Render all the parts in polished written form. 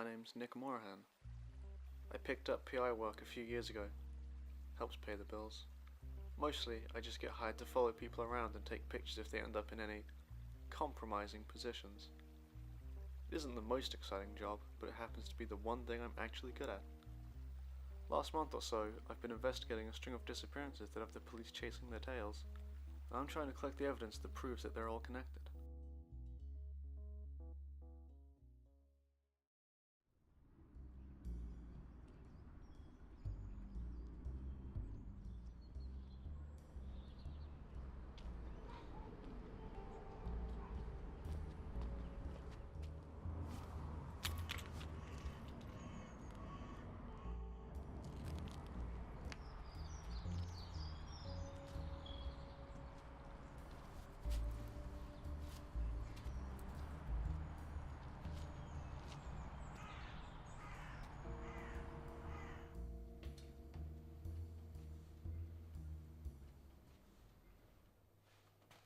my name's Nick Morahan. I picked up PI work a few years ago. Helps pay the bills. Mostly, I just get hired to follow people around and take pictures if they end up in any compromising positions. It isn't the most exciting job, but it happens to be the one thing I'm actually good at. Last month or so, I've been investigating a string of disappearances that have the police chasing their tails. I'm trying to collect the evidence that proves that they're all connected.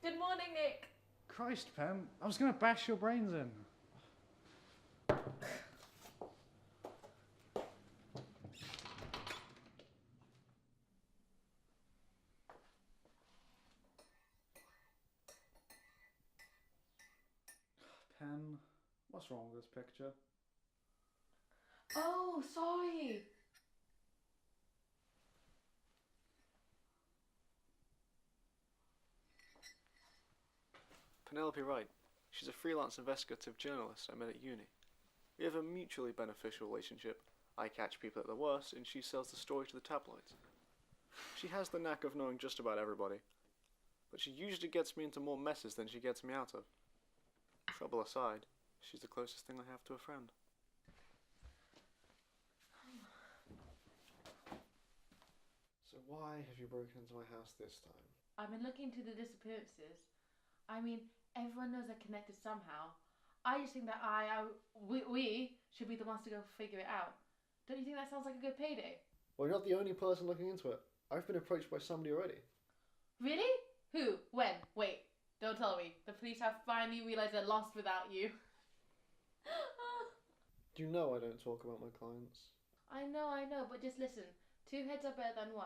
Good morning, Nick. Christ, Pam, I was going to bash your brains in. Pen, what's wrong with this picture? Oh, sorry. Penelope Wright. She's a freelance investigative journalist I met at uni. We have a mutually beneficial relationship. I catch people at the worst, and she sells the story to the tabloids. She has the knack of knowing just about everybody, but she usually gets me into more messes than she gets me out of. Trouble aside, she's the closest thing I have to a friend. So why have you broken into my house this time? I've been looking into the disappearances. I mean, everyone knows they're connected somehow. I just think that we should be the ones to go figure it out. Don't you think that sounds like a good payday? Well, you're not the only person looking into it. I've been approached by somebody already. Really? Who? When? Wait, don't tell me. The police have finally realized they're lost without you. Do you know I don't talk about my clients? I know, but just listen. 2 heads are better than 1.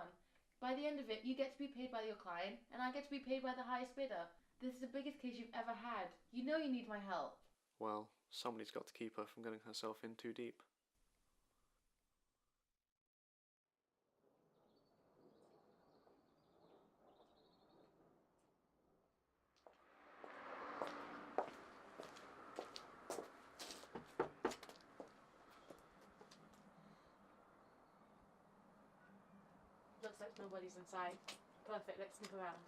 By the end of it, you get to be paid by your client, and I get to be paid by the highest bidder. This is the biggest case you've ever had. You know you need my help. Well, somebody's got to keep her from getting herself in too deep. Looks like nobody's inside. Perfect, let's snoop around.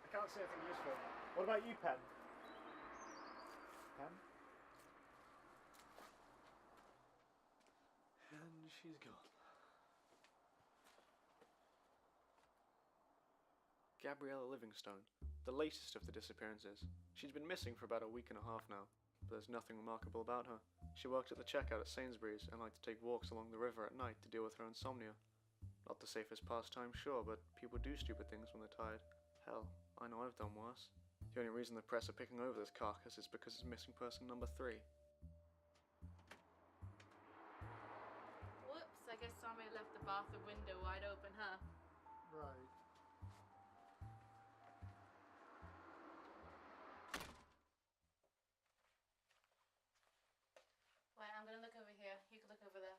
I can't see anything useful. What about you, Pen? Pen? And she's gone. Gabriella Livingstone, the latest of the disappearances. She's been missing for about a week and a half now, but there's nothing remarkable about her. She worked at the checkout at Sainsbury's and liked to take walks along the river at night to deal with her insomnia. Not the safest pastime, sure, but people do stupid things when they're tired. Hell, I know I've done worse. The only reason the press are picking over this carcass is because it's missing person number 3. Whoops, I guess somebody left the bathroom window wide open, huh? Right. Wait, I'm gonna look over here. You can look over there.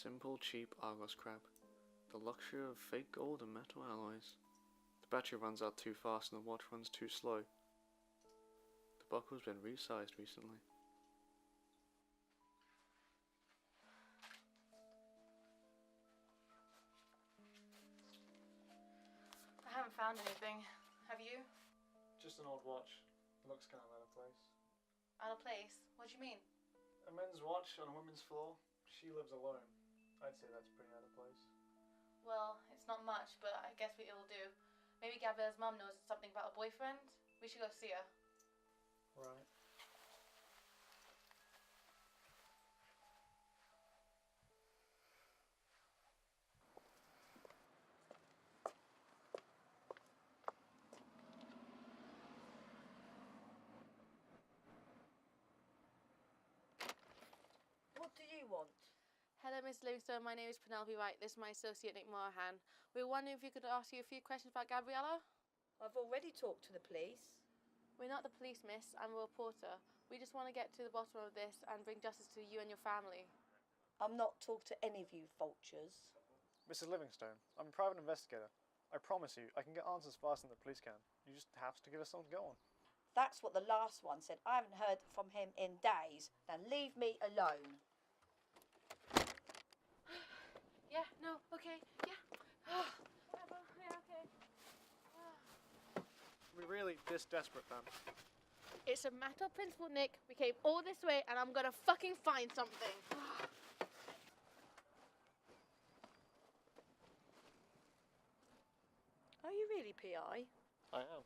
Simple, cheap Argos crab. The luxury of fake gold and metal alloys. The battery runs out too fast and the watch runs too slow. The buckle's been resized recently. I haven't found anything. Have you? Just an old watch. Looks kind of out of place. Out of place? What do you mean? A men's watch on a women's floor. She lives alone. I'd say that's pretty out of place. Well, it's not much, but I guess it'll do. Maybe Gabrielle's mum knows something about a boyfriend. We should go see her. Right. What do you want? Hello, Miss Livingstone. My name is Penelope Wright. This is my associate, Nick Morahan. We were wondering if you could ask you a few questions about Gabriella. I've already talked to the police. We're not the police, miss. I'm a reporter. We just want to get to the bottom of this and bring justice to you and your family. I'm not talking to any of you vultures. Mrs. Livingstone, I'm a private investigator. I promise you, I can get answers faster than the police can. You just have to give us something to go on. That's what the last one said. I haven't heard from him in days. Now leave me alone. Yeah, no, okay, yeah. Whatever, yeah, okay. We're really this desperate, then. It's a matter of principle, Nick. We came all this way and I'm gonna fucking find something. Are you really PI? I am.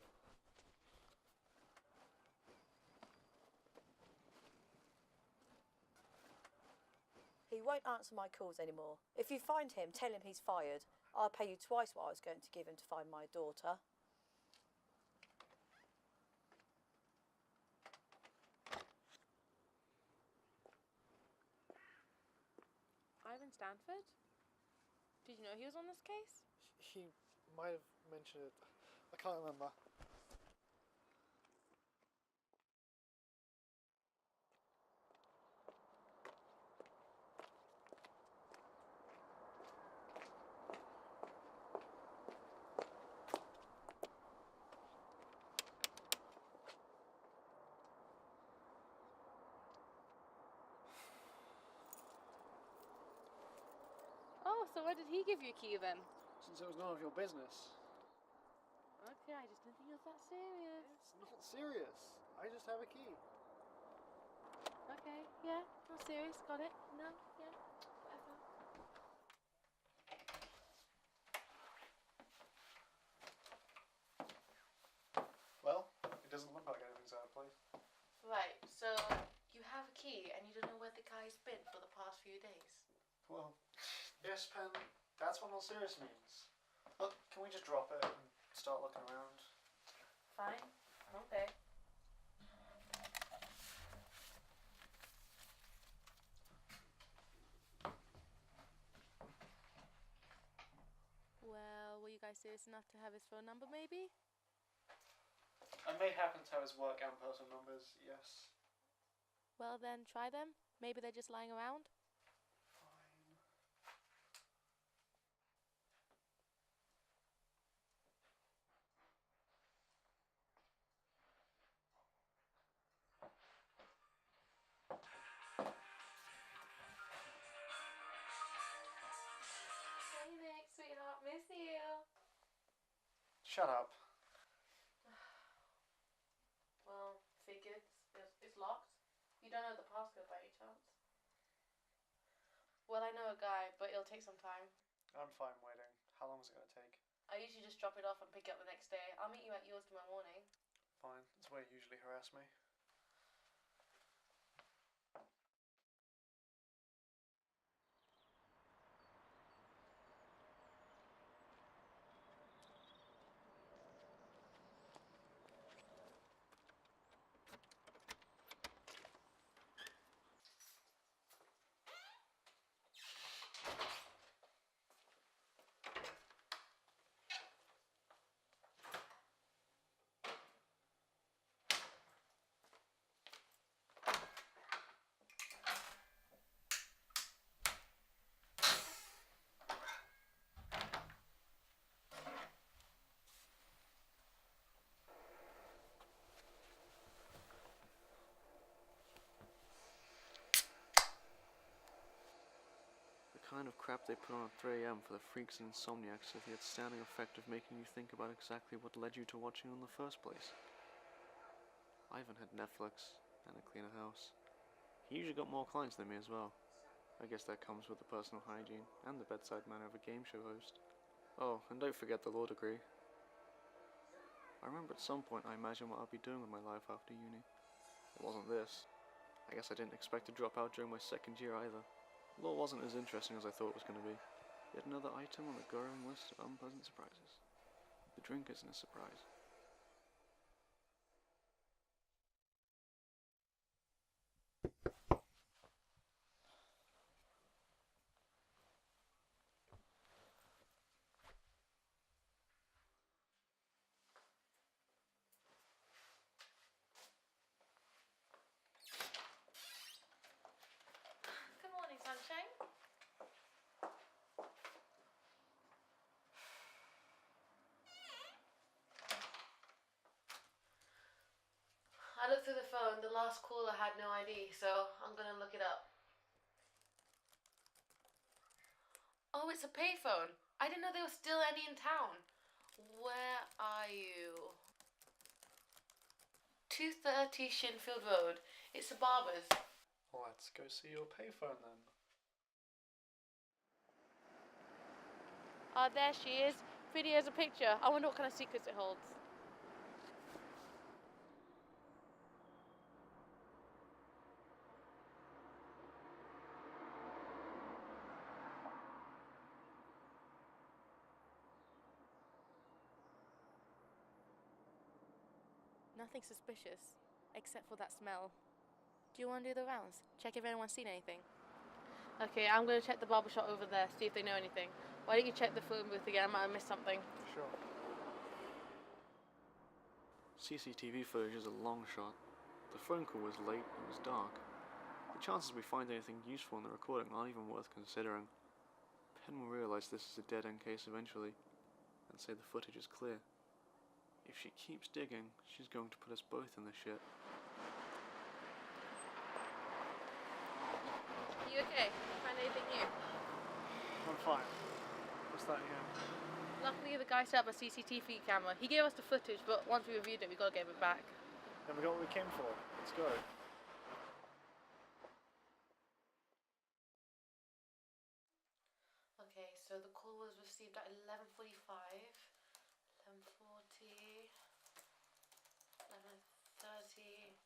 He won't answer my calls anymore. If you find him, tell him he's fired. I'll pay you twice what I was going to give him to find my daughter. Ivan Stanford? Did you know he was on this case? He might have mentioned it. I can't remember. Oh, so why did he give you a key then? Since it was none of your business. Okay, I just didn't think it was that serious. It's not serious. I just have a key. Okay, yeah, not serious, got it. No, yeah, whatever. Well, it doesn't look like anything's out of place. Right, so you have a key and you don't know where the guy's been for the past few days. Well, yes, Pen, that's what all serious means. Look, can we just drop it and start looking around? Fine, okay. Well, were you guys serious enough to have his phone number, maybe? I may happen to have his work and personal numbers, yes. Well then, try them. Maybe they're just lying around. Fine. Hey Nick, sweetheart, miss you. Shut up. Well, figured. It's locked. You don't know the passcode by any chance? Well, I know a guy, but it'll take some time. I'm fine waiting. How long is it going to take? I usually just drop it off and pick it up the next day. I'll meet you at yours tomorrow morning. Fine. It's where you usually harass me. The kind of crap they put on at 3 AM for the freaks and insomniacs has the outstanding effect of making you think about exactly what led you to watching in the first place. I even had Netflix and a cleaner house. He usually got more clients than me as well. I guess that comes with the personal hygiene and the bedside manner of a game show host. Oh, and don't forget the law degree. I remember at some point I imagined what I'd be doing with my life after uni. It wasn't this. I guess I didn't expect to drop out during my second year either. Law wasn't as interesting as I thought it was going to be. Yet another item on the growing list of unpleasant surprises. The drink isn't a surprise. Good morning, sunshine. I looked through the phone. The last caller had no ID, so I'm gonna look it up. Oh, it's a payphone. I didn't know there was still any in town. Where are you? 230 Shinfield Road. It's a barber's. Let's go see your payphone then. Ah, there she is. Video's a picture. I wonder what kind of secrets it holds. Nothing suspicious, except for that smell. Do you want to do the rounds? Check if anyone's seen anything. Okay, I'm going to check the barber shop over there, see if they know anything. Why don't you check the phone booth again? I might have missed something. Sure. CCTV footage is a long shot. The phone call was late and it was dark. The chances we find anything useful in the recording aren't even worth considering. Penn will realise this is a dead-end case eventually, and say the footage is clear. If she keeps digging, she's going to put us both in the shit. You okay? Find anything new? I'm fine. What's that again? Luckily, the guy set up a CCTV camera. He gave us the footage, but once we reviewed it, we got to give it back. Then we got what we came for. Let's go. Okay, so the call was received at 11:45, 11:40, 11:30.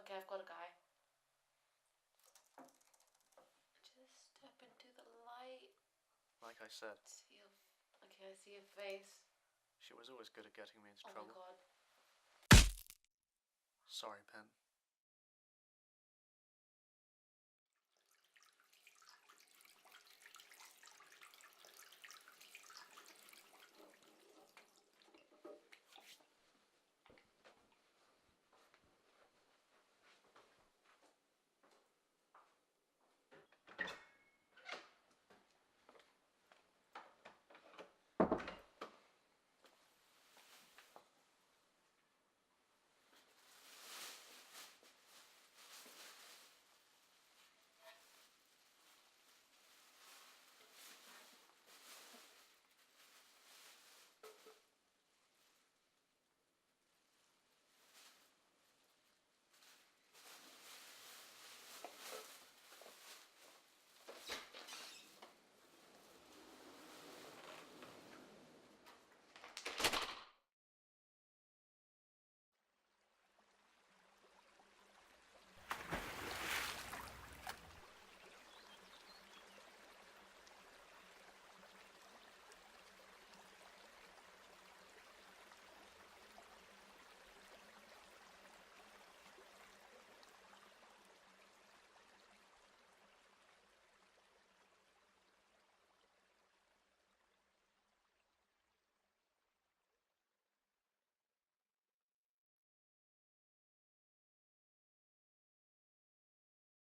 Okay, I've got a guy. Just step into the light. Like I said, See your, okay, I see your face. she was always good at getting me into Oh my trouble. god. Sorry, Penn.